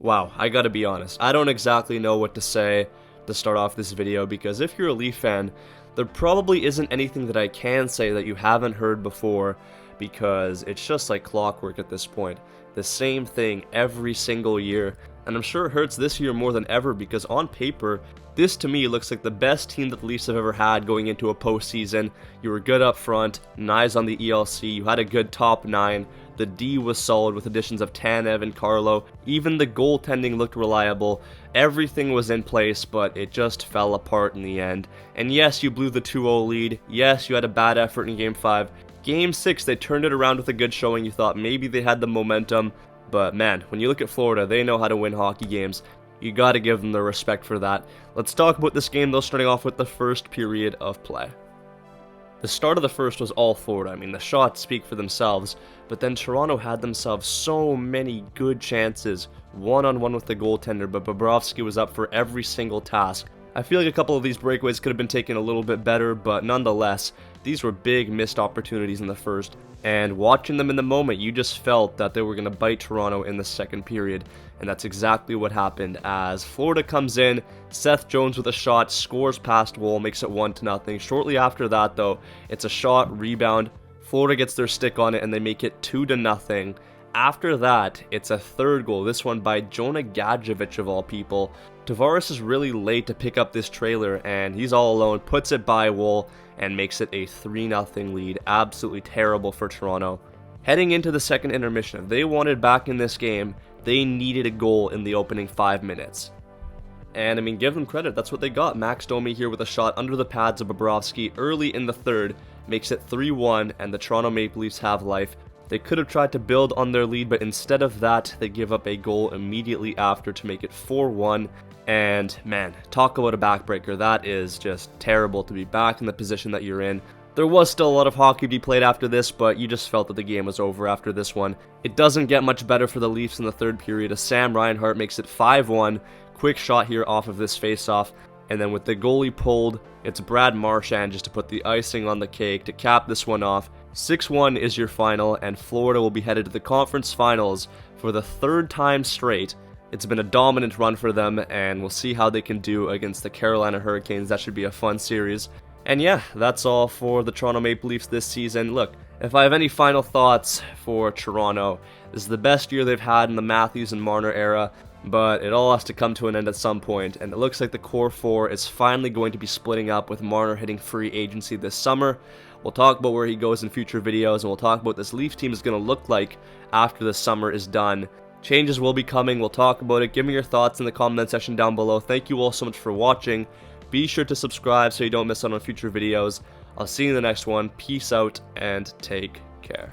Wow, I gotta be honest, I don't exactly know what to say to start off this video, because if you're a Leaf fan, there probably isn't anything that I can say that you haven't heard before, because it's just like clockwork at this point. The same thing every single year, and I'm sure it hurts this year more than ever, because on paper, this to me looks like the best team that the Leafs have ever had going into a postseason. You were good up front, eyes on the ELC, you had a good top 9, the D was solid with additions of Tanev and Carlo, even the goaltending looked reliable, everything was in place, but it just fell apart in the end. And yes, you blew the 2-0 lead, yes, you had a bad effort in Game 5, Game 6 they turned it around with a good showing, you thought maybe they had the momentum, but man, when you look at Florida, they know how to win hockey games. You gotta give them the respect for that. Let's talk about this game though, starting off with the first period of play. The start of the first was all Florida. I mean, the shots speak for themselves, but then Toronto had themselves so many good chances, one-on-one with the goaltender, but Bobrovsky was up for every single task. I feel like a couple of these breakaways could have been taken a little bit better, but nonetheless, these were big missed opportunities in the first, and watching them in the moment, you just felt that they were going to bite Toronto in the second period, and that's exactly what happened as Florida comes in, Seth Jones with a shot, scores past Woll, makes it 1-0. Shortly after that though, it's a shot, rebound, Florida gets their stick on it and they make it 2-0. After that, it's a third goal, this one by Jonah Gadjevich of all people. Tavares is really late to pick up this trailer and he's all alone, puts it by Woll and makes it a 3-0 lead. Absolutely terrible for Toronto. Heading into the second intermission, if they wanted back in this game, they needed a goal in the opening 5 minutes. And I mean, give them credit, that's what they got. Max Domi here with a shot under the pads of Bobrovsky early in the third, makes it 3-1 and the Toronto Maple Leafs have life. They could have tried to build on their lead, but instead of that, they give up a goal immediately after to make it 4-1. And man, talk about a backbreaker. That is just terrible to be back in the position that you're in. There was still a lot of hockey to be played after this, but you just felt that the game was over after this one. It doesn't get much better for the Leafs in the third period as Sam Reinhart makes it 5-1. Quick shot here off of this face-off. And then with the goalie pulled, it's Brad Marchand just to put the icing on the cake to cap this one off. 6-1 is your final, and Florida will be headed to the conference finals for the third time straight. It's been a dominant run for them, and we'll see how they can do against the Carolina Hurricanes. That should be a fun series. And yeah, that's all for the Toronto Maple Leafs this season. Look, if I have any final thoughts for Toronto, this is the best year they've had in the Matthews and Marner era, but it all has to come to an end at some point, and it looks like the core four is finally going to be splitting up with Marner hitting free agency this summer. We'll talk about where he goes in future videos, and we'll talk about what this Leaf team is going to look like after the summer is done. Changes will be coming, we'll talk about it. Give me your thoughts in the comment section down below. Thank you all so much for watching. Be sure to subscribe so you don't miss out on future videos. I'll see you in the next one. Peace out and take care.